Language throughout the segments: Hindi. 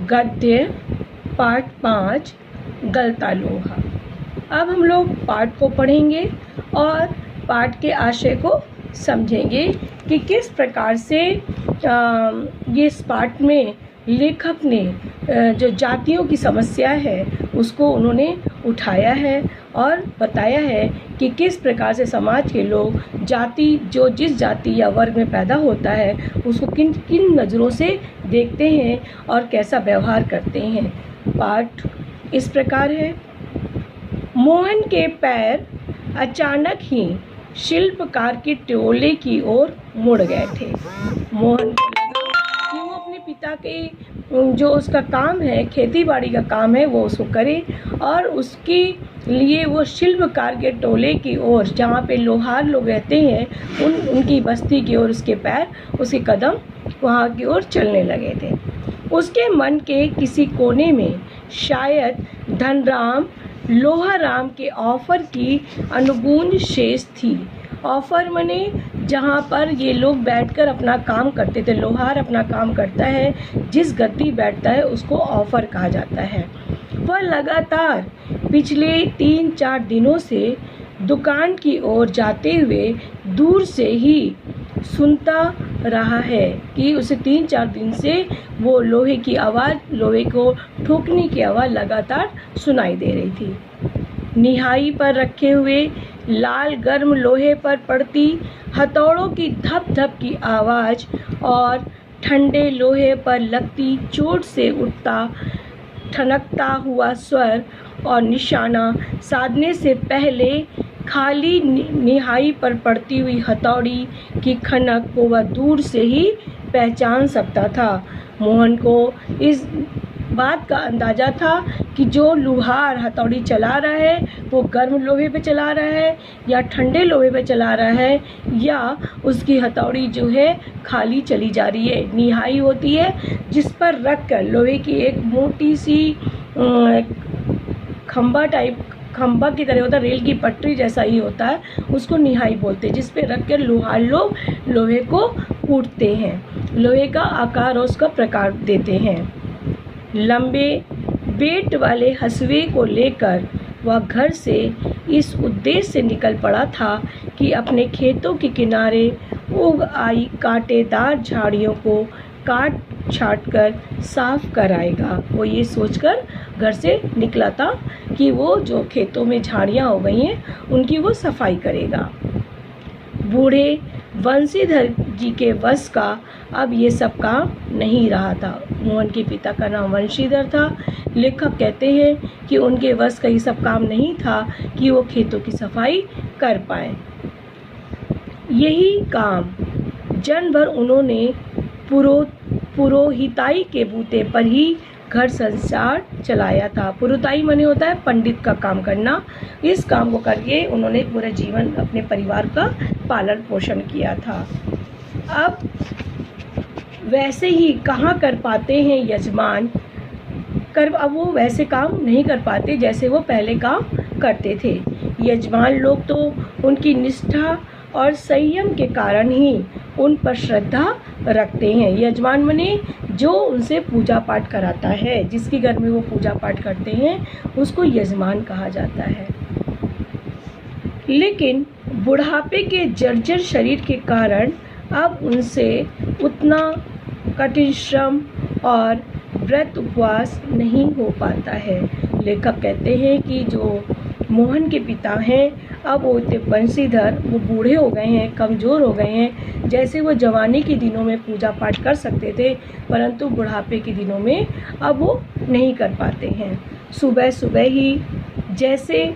गद्य पाठ 5 गलता लोहा। अब हम लोग पाठ को पढ़ेंगे और पाठ के आशय को समझेंगे कि किस प्रकार से ये इस पाठ में लेखक ने जो जातियों की समस्या है उसको उन्होंने उठाया है और बताया है कि किस प्रकार से समाज के लोग जो जिस जाति या वर्ग में पैदा होता है उसको किन किन नज़रों से देखते हैं और कैसा व्यवहार करते हैं। पाठ इस प्रकार है। मोहन के पैर अचानक ही शिल्पकार के टोले की ओर मुड़ गए थे। मोहन को लगा कि वो अपने पिता के जो उसका काम है, खेती बाड़ी का काम है, वो उसको करे और उसके लिए वो शिल्पकार के टोले की ओर, जहाँ पे लोहार लोग रहते हैं, उनकी बस्ती की ओर उसके पैर, उसके कदम वहाँ की ओर चलने लगे थे। उसके मन के किसी कोने में शायद धनराम लोहाराम के ऑफर की अनुगूंज शेष थी। ऑफर मने जहाँ पर ये लोग बैठकर अपना काम करते थे। लोहार अपना काम करता है, जिस गद्दी बैठता है उसको ऑफर कहा जाता है। वह लगातार पिछले 3-4 दिनों से दुकान की ओर जाते हुए दूर से ही सुनता रहा है कि उसे 3-4 दिन से वो लोहे की आवाज़, लोहे को ठोकने की आवाज़ लगातार सुनाई दे रही थी। निहाई पर रखे हुए लाल गर्म लोहे पर पड़ती हथौड़ों की धप धप की आवाज़ और ठंडे लोहे पर लगती चोट से उठता ठनकता हुआ स्वर और निशाना साधने से पहले खाली निहाई पर पड़ती हुई हथौड़ी की खनक को वह दूर से ही पहचान सकता था। मोहन को इस बात का अंदाज़ा था कि जो लोहार हथौड़ी चला रहा है वो गर्म लोहे पे चला रहा है या ठंडे लोहे पे चला रहा है, या उसकी हथौड़ी जो है खाली चली जा रही है। निहाई होती है जिस पर रख कर लोहे की एक मोटी सी खंबा की तरह होता है, रेल की पटरी जैसा ही होता है, उसको निहाई बोलते हैं, जिस पे रख कर लोहार लोग लोहे को कूटते हैं, लोहे का आकार और उसका प्रकार देते हैं। लंबे बेट वाले हसवे को लेकर वह घर से इस उद्देश्य से निकल पड़ा था कि अपने खेतों के किनारे उग आई कांटेदार झाड़ियों को काट छाट कर साफ कराएगा। वो ये सोचकर घर से निकला था कि वो जो खेतों में झाड़ियाँ हो गई हैं उनकी वो सफाई करेगा। बूढ़े वंशीधर जी के वश का अब ये सब काम नहीं रहा था। मोहन के पिता का नाम वंशीधर था। लेखक कहते हैं कि उनके वश का ये सब काम नहीं था कि वो खेतों की सफाई कर पाए। यही काम जन भर उन्होंने पुरोहिताई के बूते पर ही घर संसार चलाया था। पुरोहिताई माने होता है पंडित का काम करना। इस काम को करके उन्होंने पूरा जीवन अपने परिवार का पालन पोषण किया था। अब वैसे ही कहाँ कर पाते हैं यजमान, अब वो वैसे काम नहीं कर पाते जैसे वो पहले काम करते थे। यजमान लोग तो उनकी निष्ठा और संयम के कारण ही उन पर श्रद्धा रखते हैं। यजमान मने जो उनसे पूजा पाठ कराता है, जिसके घर में वो पूजा पाठ करते हैं उसको यजमान कहा जाता है। लेकिन बुढ़ापे के जर्जर शरीर के कारण अब उनसे उतना कठिन श्रम और व्रत उपवास नहीं हो पाता है। लेखक कहते हैं कि जो मोहन के पिता हैं अब वो वंशीधर, वो बूढ़े हो गए हैं, कमज़ोर हो गए हैं। जैसे वो जवानी के दिनों में पूजा पाठ कर सकते थे, परंतु बुढ़ापे के दिनों में अब वो नहीं कर पाते हैं। सुबह सुबह ही जैसे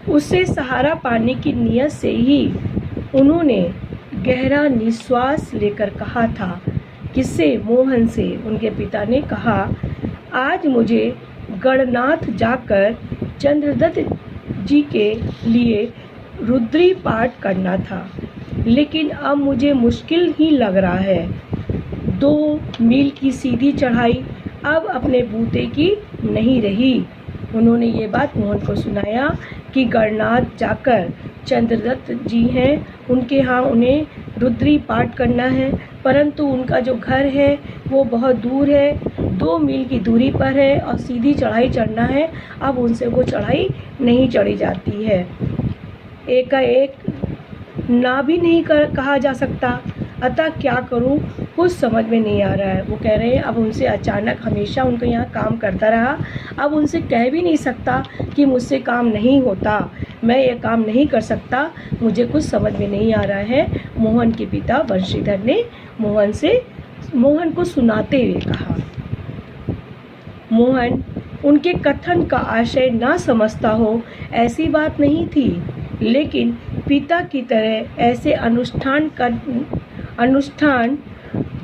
उससे सहारा पाने की नीयत से ही उन्होंने गहरा निश्वास लेकर कहा था। किससे? मोहन से। उनके पिता ने कहा, आज मुझे गणनाथ जाकर चंद्रदत्त जी के लिए रुद्री पाठ करना था, लेकिन अब मुझे मुश्किल ही लग रहा है। 2 मील की सीधी चढ़ाई अब अपने बूते की नहीं रही। उन्होंने ये बात मोहन को सुनाया कि गणनाथ जाकर चंद्रदत्त जी हैं, उनके यहाँ उन्हें रुद्री पाठ करना है, परंतु उनका जो घर है वो बहुत दूर है। 2 मील की दूरी पर है और सीधी चढ़ाई चढ़ना है। अब उनसे वो चढ़ाई नहीं चढ़ी जाती है। एकाएक ना भी नहीं कहा जा सकता, अतः क्या करूं, कुछ समझ में नहीं आ रहा है। वो कह रहे हैं अब उनसे अचानक, हमेशा उनको यहाँ काम करता रहा, अब उनसे कह भी नहीं सकता कि मुझसे काम नहीं होता, मैं ये काम नहीं कर सकता, मुझे कुछ समझ में नहीं आ रहा है। मोहन के पिता वंशीधर ने मोहन को सुनाते हुए कहा। मोहन उनके कथन का आशय ना समझता हो, ऐसी बात नहीं थी, लेकिन पिता की तरह ऐसे अनुष्ठान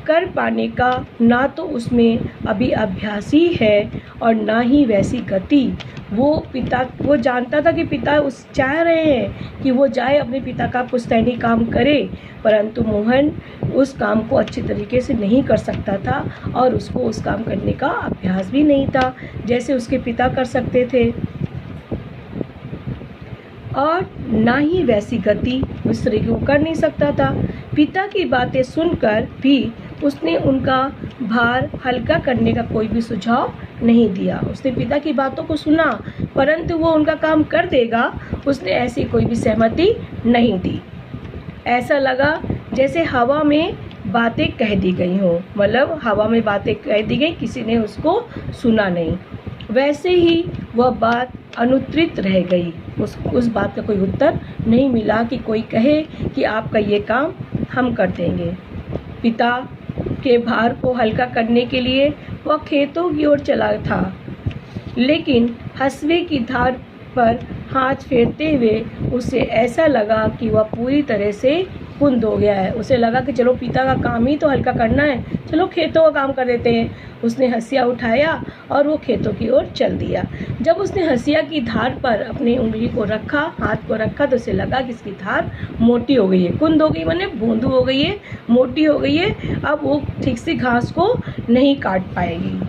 कर पाने का ना तो उसमें अभी अभ्यास ही है और ना ही वैसी गति। वो जानता था कि पिता चाह रहे हैं कि वो जाए अपने पिता का पुश्तैनी काम करे, परंतु मोहन उस काम को अच्छी तरीके से नहीं कर सकता था और उसको उस काम करने का अभ्यास भी नहीं था जैसे उसके पिता कर सकते थे, और ना ही वैसी गति उस तरह की वो कर नहीं सकता था। पिता की बातें सुनकर भी उसने उनका भार हल्का करने का कोई भी सुझाव नहीं दिया। उसने पिता की बातों को सुना, परंतु वो उनका काम कर देगा, उसने ऐसी कोई भी सहमति नहीं दी। ऐसा लगा जैसे हवा में बातें कह दी गई हों, मतलब हवा में बातें कह दी गई, किसी ने उसको सुना नहीं। वैसे ही वह बात अनुत्तरित रह गई। उस बात का कोई उत्तर नहीं मिला कि कोई कहे कि आपका ये काम हम कर देंगे। पिता के भार को हल्का करने के लिए वह खेतों की ओर चला था, लेकिन हसवे की धार पर हाथ फेरते हुए उसे ऐसा लगा कि वह पूरी तरह से कुंद हो गया है। उसे लगा कि चलो पिता का काम ही तो हल्का करना है, चलो खेतों का काम कर देते हैं। उसने हंसिया उठाया और वो खेतों की ओर चल दिया। जब उसने हंसिया की धार पर अपनी उंगली को रखा, हाथ को रखा, तो उसे लगा कि इसकी धार मोटी हो गई है, कुंद हो गई, माने बूंदू हो गई है, मोटी हो गई है। अब वो ठीक से घास को नहीं काट पाएगी।